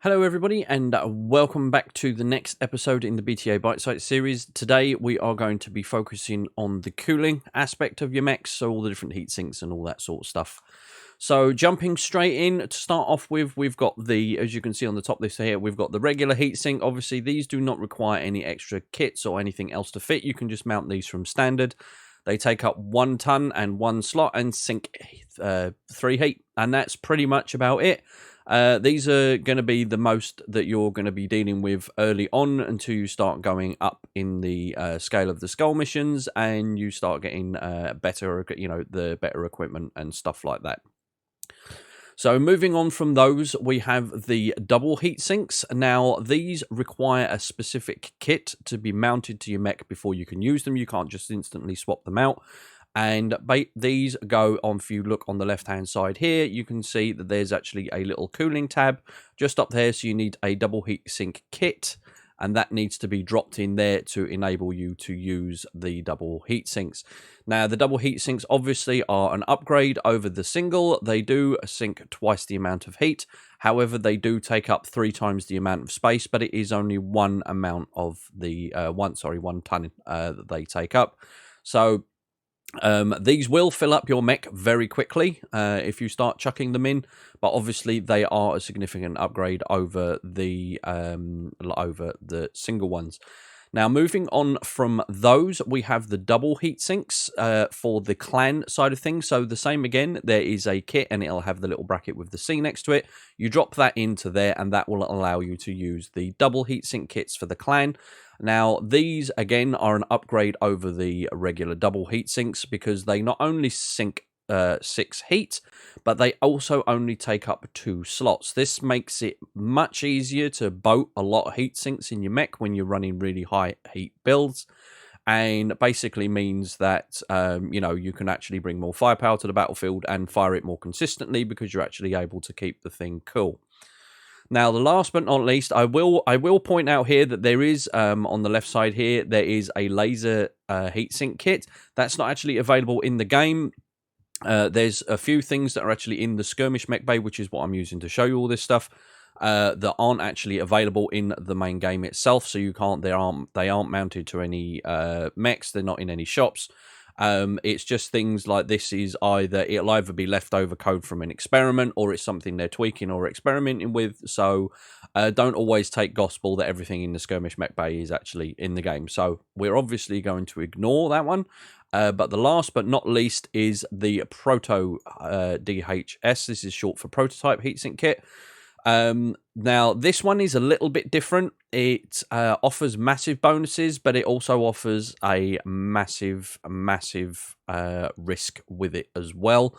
Hello everybody and welcome back to the next episode in the BTA Bitesize series. Today we are going to be focusing on the cooling aspect of your mechs, so all the different heat sinks and all that sort of stuff. So jumping straight in, to start off with, we've got the, as you can see on the top list here, we've got the regular heatsink. Obviously these do not require any extra kits or anything else to fit. You can just mount these from standard. They take up 1 ton and 1 slot and sink 3 heat, and that's pretty much about it. These are going to be the most that you're going to be dealing with early on until you start going up in the scale of the skull missions and you start getting better, the better equipment and stuff like that. So moving on from those, we have the double heat sinks. Now, these require a specific kit to be mounted to your mech before you can use them. You can't just instantly swap them out. And these go on, if you look on the left-hand side here, you can see that there's actually a little cooling tab just up there. So you need a double heat sink kit, and that needs to be dropped in there to enable you to use the double heat sinks. Now, the double heat sinks obviously are an upgrade over the single. They do sink twice the amount of heat. However, they do take up 3 times the amount of space, but it is only one amount of the 1 ton that they take up. So these will fill up your mech very quickly if you start chucking them in, but obviously they are a significant upgrade over the single ones. Now, moving on from those, we have the double heat sinks for the clan side of things. So the same again, there is a kit and it'll have the little bracket with the C next to it. You drop that into there and that will allow you to use the double heat sink kits for the clan. Now, these, again, are an upgrade over the regular double heat sinks because they not only sink 6 heat, but they also only take up 2 slots. This makes it much easier to boat a lot of heat sinks in your mech when you're running really high heat builds, and basically means that, you can actually bring more firepower to the battlefield and fire it more consistently because you're actually able to keep the thing cool. Now, the last but not least, I will point out here that there is, on the left side here, there is a laser heatsink kit. That's not actually available in the game. There's a few things that are actually in the skirmish mech bay, which is what I'm using to show you all this stuff, that aren't actually available in the main game itself. So you can't, they aren't mounted to any mechs. They're not in any shops. It's just things like this is it'll either be leftover code from an experiment or it's something they're tweaking or experimenting with. So don't always take gospel that everything in the skirmish mech bay is actually in the game. So we're obviously going to ignore that one. But the last but not least is the Proto DHS. This is short for Prototype Heatsink Kit. Now, this one is a little bit different. It offers massive bonuses, but it also offers a massive risk with it as well.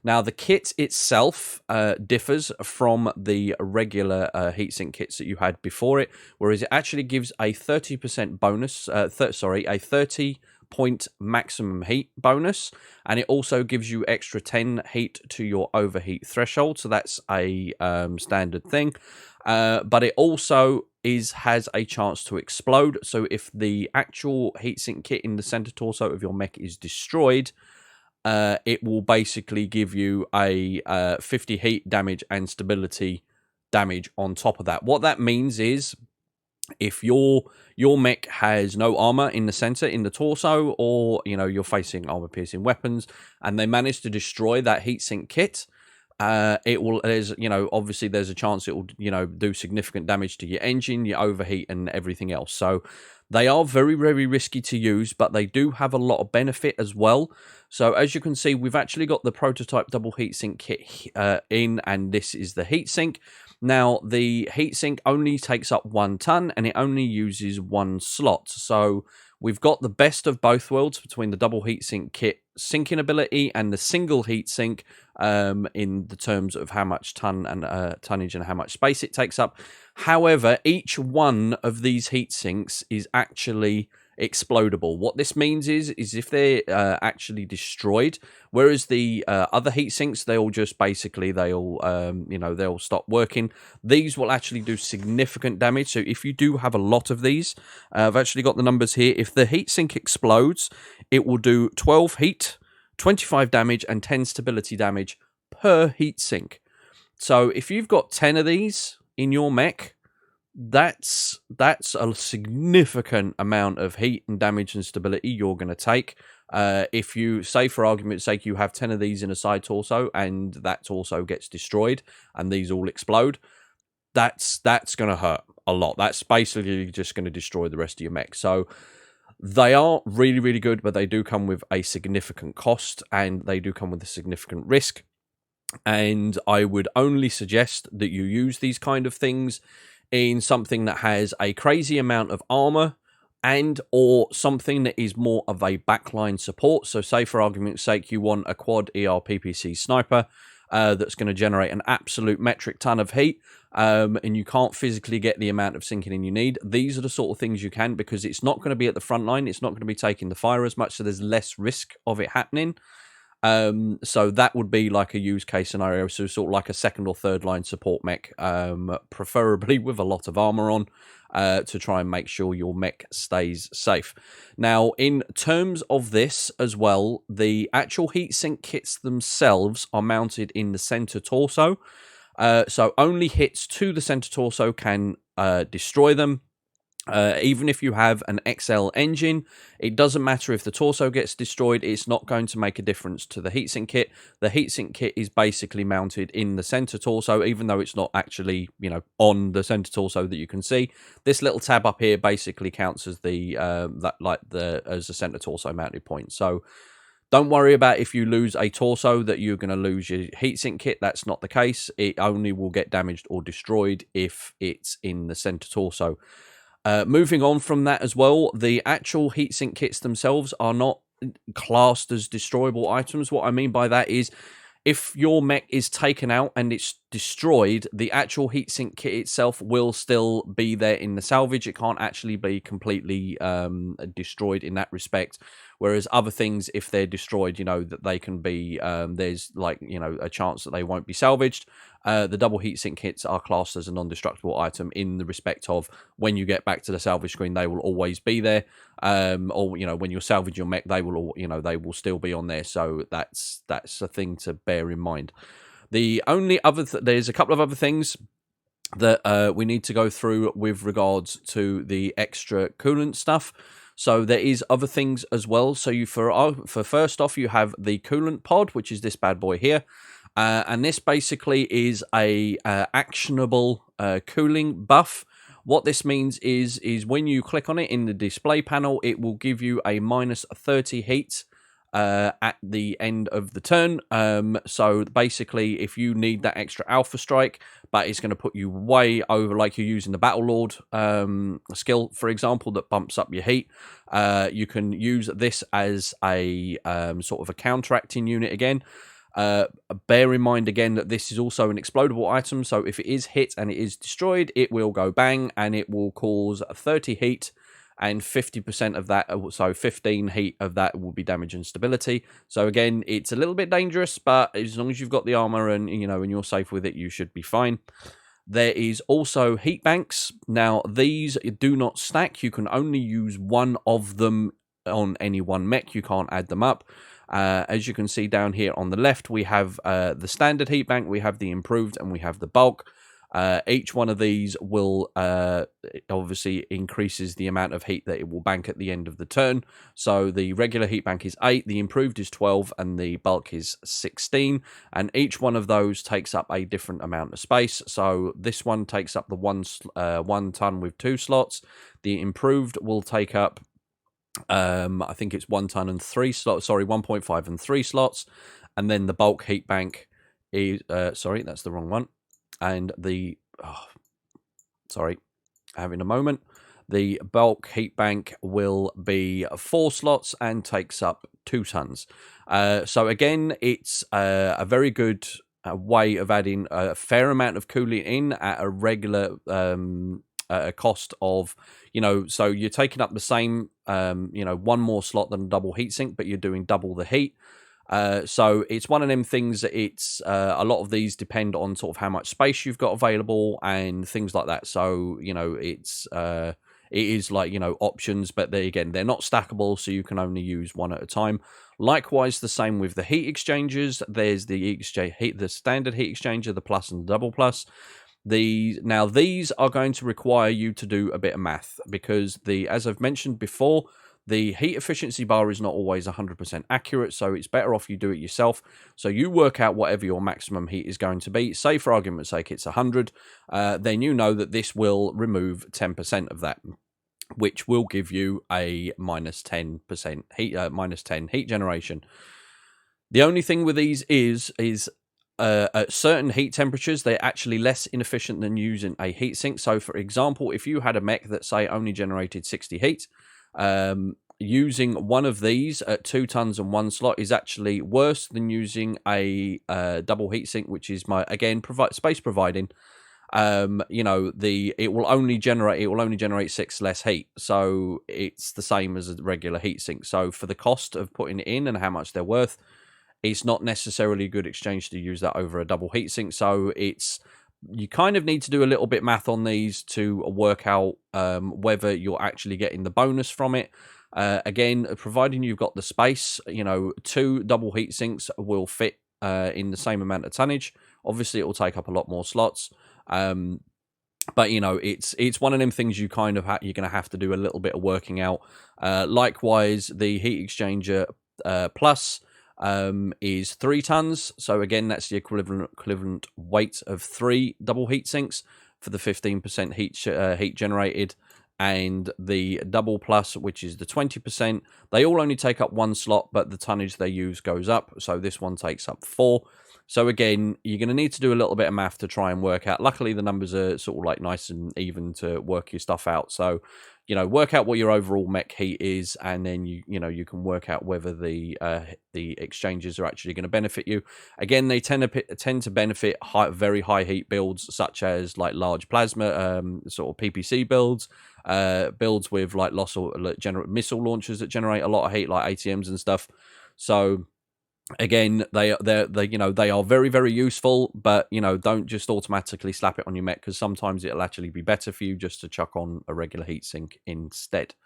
Now, the kit itself differs from the regular heatsink kits that you had before it, whereas it actually gives a 30% bonus, a 30-point maximum heat bonus, and it also gives you extra 10 heat to your overheat threshold, so that's a standard thing. But it also has a chance to explode, so if the actual heatsink kit in the center torso of your mech is destroyed, it will basically give you a 50 heat damage and stability damage on top of that. What that means is, if your mech has no armor in the center, in the torso, or you're facing armor piercing weapons, and they manage to destroy that heatsink kit, it will. Obviously there's a chance it will do significant damage to your engine, your overheat, and everything else. So they are very, very risky to use, but they do have a lot of benefit as well. So as you can see, we've actually got the Prototype double heatsink kit in, and this is the heatsink. Now, the heatsink only takes up 1 ton, and it only uses 1 slot. So we've got the best of both worlds between the double heatsink kit sinking ability and the single heatsink in the terms of how much tonnage and how much space it takes up. However, each one of these heatsinks is actually explodable. What this means is if they're actually destroyed, whereas the other heat sinks, they'll just basically they'll stop working. These will actually do significant damage. So if you do have a lot of these, I've actually got the numbers here. If the heat sink explodes, it will do 12 heat, 25 damage, and 10 stability damage per heat sink. So if you've got 10 of these, in your mech, that's a significant amount of heat and damage and stability you're going to take. If you, say for argument's sake, you have 10 of these in a side torso and that torso gets destroyed and these all explode, that's going to hurt a lot. That's basically just going to destroy the rest of your mech. So they are really, really good, but they do come with a significant cost and they do come with a significant risk. And I would only suggest that you use these kind of things in something that has a crazy amount of armor and or something that is more of a backline support. So say for argument's sake you want a quad ER-PPC sniper that's going to generate an absolute metric ton of heat, and you can't physically get the amount of sinking in you need. These are the sort of things you can, because it's not going to be at the front line, it's not going to be taking the fire as much, so there's less risk of it happening. So that would be like a use case scenario, so sort of like a second or third line support mech, preferably with a lot of armor on, to try and make sure your mech stays safe. Now, in terms of this as well, the actual heatsink kits themselves are mounted in the center torso, so only hits to the center torso can destroy them. Even if you have an XL engine, it doesn't matter if the torso gets destroyed, it's not going to make a difference to the heatsink kit. The heatsink kit is basically mounted in the center torso, even though it's not actually, you know, on the center torso that you can see. This little tab up here basically counts as the as a center torso mounted point. So don't worry about if you lose a torso that you're going to lose your heatsink kit. That's not the case. It only will get damaged or destroyed if it's in the center torso. Moving on from that as well, the actual heatsink kits themselves are not classed as destroyable items. What I mean by that is, if your mech is taken out and it's destroyed, the actual heatsink kit itself will still be there in the salvage. It can't actually be completely destroyed in that respect. Whereas other things, if they're destroyed, you know, that they can be, there's like, you know, a chance that they won't be salvaged. The double heatsink kits are classed as a non-destructible item in the respect of when you get back to the salvage screen, they will always be there. Or, you know, when you salvage your mech, they will all, you know, they will still be on there. So that's a thing to bear in mind. The only other, there's a couple of other things that we need to go through with regards to the extra coolant stuff. So there is other things as well. So you for first off, you have the coolant pod, which is this bad boy here. And this basically is a actionable cooling buff. What this means is when you click on it in the display panel, it will give you a minus 30 heat at the end of the turn. So basically, if you need that extra alpha strike, but it's going to put you way over, like you're using the Battle Lord skill, for example, that bumps up your heat, you can use this as a sort of a counteracting unit again. Bear in mind again that this is also an explodable item, so if it is hit and it is destroyed, it will go bang and it will cause 30 heat, and 50% of that, so 15 heat of that, will be damage and stability. So again, it's a little bit dangerous, but as long as you've got the armor and, you know, and you're safe with it, you should be fine. There is also heat banks. Now, these do not stack. You can only use one of them on any one mech. You can't add them up. As you can see down here on the left, we have the standard heat bank, we have the improved, and we have the bulk. Each one of these will obviously increases the amount of heat that it will bank at the end of the turn. So the regular heat bank is 8, the improved is 12, and the bulk is 16. And each one of those takes up a different amount of space. So this one takes up the 1 ton with 2 slots. The improved will take up, I think it's 1 ton and 3 slots. Sorry, 1.5 and 3 slots. And then the bulk heat bank is sorry, that's the wrong one. And the having a moment. The bulk heat bank will be 4 slots and takes up 2 tons. So again, it's a very good way of adding a fair amount of cooling in at a regular a cost of, you know, so you're taking up the same, you know, 1 more slot than a double heatsink, but you're doing double the heat. So it's one of them things that it's a lot of these depend on sort of how much space you've got available and things like that. So, you know, it's it is like, you know, options, but they, again, they're not stackable, so you can only use one at a time. Likewise, the same with the heat exchangers. There's the standard heat exchanger, the plus and the double plus. These are going to require you to do a bit of math, because as I've mentioned before, the heat efficiency bar is not always 100% accurate, so it's better off you do it yourself. So you work out whatever your maximum heat is going to be. Say, for argument's sake, it's 100. Then you know that this will remove 10% of that, which will give you a minus 10% heat, minus 10 heat generation. The only thing with these is at certain heat temperatures, they're actually less inefficient than using a heatsink. So, for example, if you had a mech that, say, only generated 60 heat, using one of these at 2 tons and 1 slot is actually worse than using a double heatsink, which is space providing. It will only generate 6 less heat, so it's the same as a regular heatsink. So for the cost of putting it in and how much they're worth, it's not necessarily a good exchange to use that over a double heatsink. So you kind of need to do a little bit math on these to work out whether you're actually getting the bonus from it. Again, providing you've got the space, 2 double heatsinks will fit in the same amount of tonnage. Obviously, it will take up a lot more slots. But it's one of them things you kind of you're going to have to do a little bit of working out. Likewise, the heat exchanger plus is 3 tons. So again, that's the equivalent weight of 3 double heat sinks for the 15% heat generated. And the double plus, which is the 20%, they all only take up 1 slot, but the tonnage they use goes up. So this one takes up 4. So again, you're going to need to do a little bit of math to try and work out. Luckily, the numbers are sort of like nice and even to work your stuff out. So, work out what your overall mech heat is, and then you can work out whether the exchanges are actually going to benefit you. Again, they tend to benefit very high heat builds, such as like large plasma sort of PPC builds, builds with like missile launchers that generate a lot of heat, like ATMs and stuff. So again, they are very, very useful, but don't just automatically slap it on your mech, because sometimes it'll actually be better for you just to chuck on a regular heatsink instead.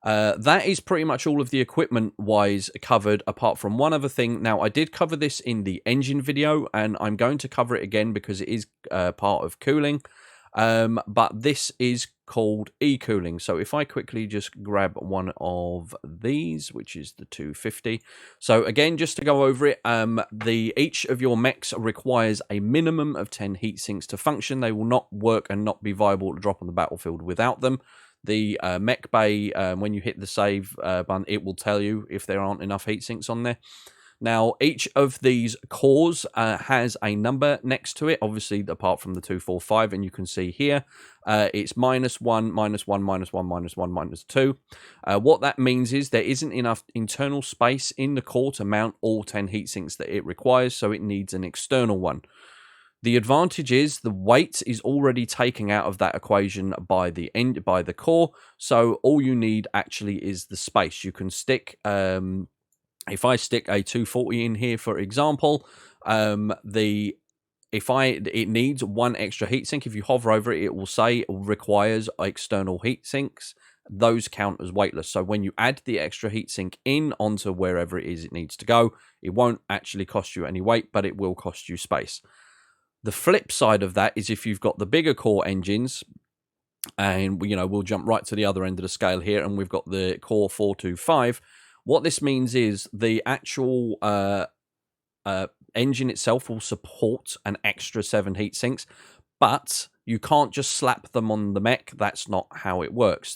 That is pretty much all of the equipment wise covered, apart from one other thing. Now, I did cover this in the engine video, and I'm going to cover it again because it is part of cooling. But this is called e-cooling. So if I quickly just grab one of these, which is the 250. So again, just to go over it, each of your mechs requires a minimum of 10 heat sinks to function. They will not work and not be viable to drop on the battlefield without them. The mech bay, when you hit the save button, it will tell you if there aren't enough heat sinks on there. Now, each of these cores has a number next to it, obviously, apart from the 245, and you can see here, it's -1, -1, -1, -1, -2. What that means is there isn't enough internal space in the core to mount all 10 heatsinks that it requires, so it needs an external one. The advantage is the weight is already taken out of that equation by the core, so all you need actually is the space. You can stick... if I stick a 240 in here, for example, it needs 1 extra heatsink. If you hover over it, it will say it requires external heatsinks. Those count as weightless. So when you add the extra heatsink in onto wherever it is it needs to go, it won't actually cost you any weight, but it will cost you space. The flip side of that is if you've got the bigger core engines, and we'll jump right to the other end of the scale here, and we've got the core 425. What this means is the actual engine itself will support an extra 7 heat sinks, but you can't just slap them on the mech. That's not how it works.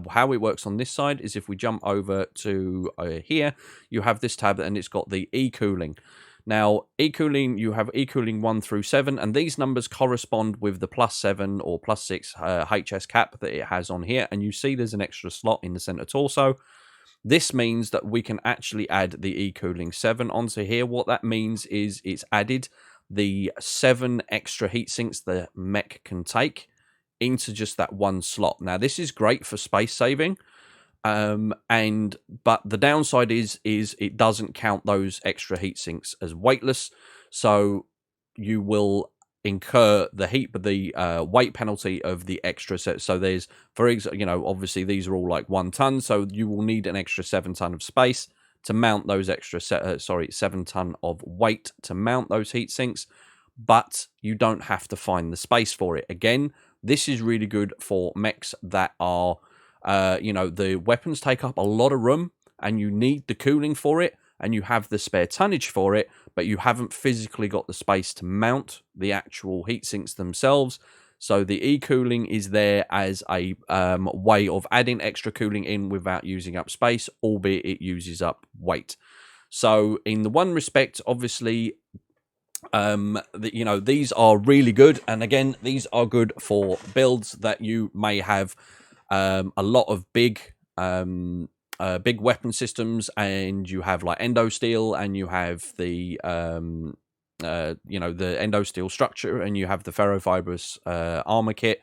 How it works on this side is if we jump over to here, you have this tab, and it's got the e-cooling. Now, e-cooling, you have e-cooling 1 through 7, and these numbers correspond with the +7 or +6 HS cap that it has on here, and you see there's an extra slot in the center torso. This means that we can actually add the e-cooling 7 onto here. What that means is it's added the 7 extra heat sinks the mech can take into just that 1 slot. Now, this is great for space saving, but the downside is it doesn't count those extra heat sinks as weightless, so you will incur the weight penalty of the extra set. So there's, for example, obviously these are all like 1 ton, so you will need an extra 7 ton of space to mount those extra 7 ton of weight to mount those heat sinks. but you don't have to find the space for it. Again, this is really good for mechs that are, the weapons take up a lot of room and you need the cooling for it and you have the spare tonnage for it, but you haven't physically got the space to mount the actual heat sinks themselves. So the e-cooling is there as a way of adding extra cooling in without using up space, albeit it uses up weight. So in the one respect, obviously, these are really good. And again, these are good for builds that you may have a lot of big weapon systems, and you have like endo steel, and you have the the endo steel structure, and you have the ferrofibrous armor kit.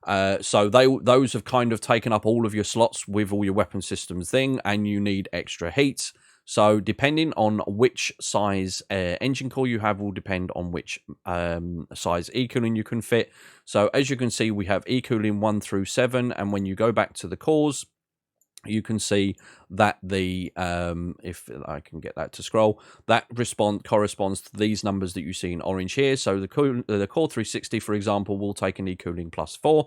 So those have kind of taken up all of your slots with all your weapon systems thing, and you need extra heat. So depending on which size engine core you have will depend on which size e-cooling you can fit. So as you can see, we have e-cooling 1 through 7, and when you go back to the cores, you can see that the if I can get that to scroll, that corresponds to these numbers that you see in orange here. So the core 360, for example, will take an e-cooling +4.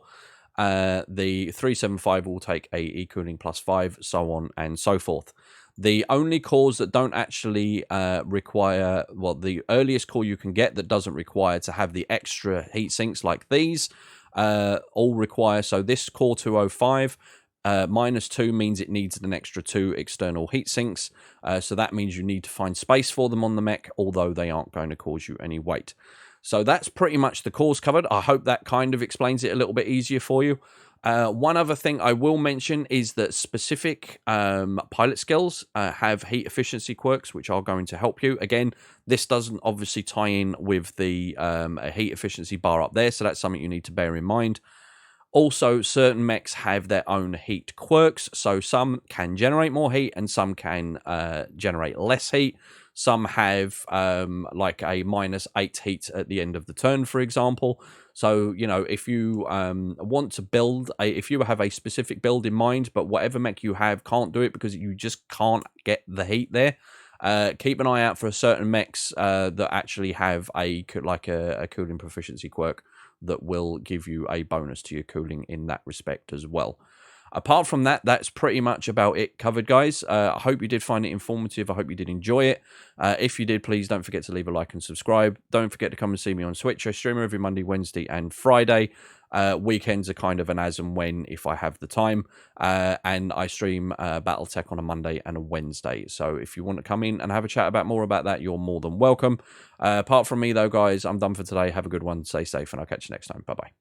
The 375 will take a e-cooling +5, so on and so forth. The only cores that don't actually require, well, the earliest core you can get that doesn't require to have the extra heat sinks like these, all require, so this core 205, -2 means it needs an extra 2 external heat sinks. So that means you need to find space for them on the mech, although they aren't going to cause you any weight. So that's pretty much the cores covered. I hope that kind of explains it a little bit easier for you. One other thing I will mention is that specific pilot skills have heat efficiency quirks, which are going to help you. Again, this doesn't obviously tie in with the heat efficiency bar up there, so that's something you need to bear in mind. Also, certain mechs have their own heat quirks, so some can generate more heat and some can generate less heat. Some have like a -8 heat at the end of the turn, for example. So, if you want to build, if you have a specific build in mind, but whatever mech you have can't do it because you just can't get the heat there, keep an eye out for certain mechs that actually have a cooling proficiency quirk that will give you a bonus to your cooling in that respect as well. Apart from that, that's pretty much about it covered, guys. I hope you did find it informative. I hope you did enjoy it. If you did, please don't forget to leave a like and subscribe. Don't forget to come and see me on Twitch. I stream every Monday, Wednesday, and Friday. Weekends are kind of an as and when if I have the time. And I stream Battletech on a Monday and a Wednesday. So if you want to come in and have a chat about more about that, you're more than welcome. Apart from me, though, guys, I'm done for today. Have a good one. Stay safe, and I'll catch you next time. Bye-bye.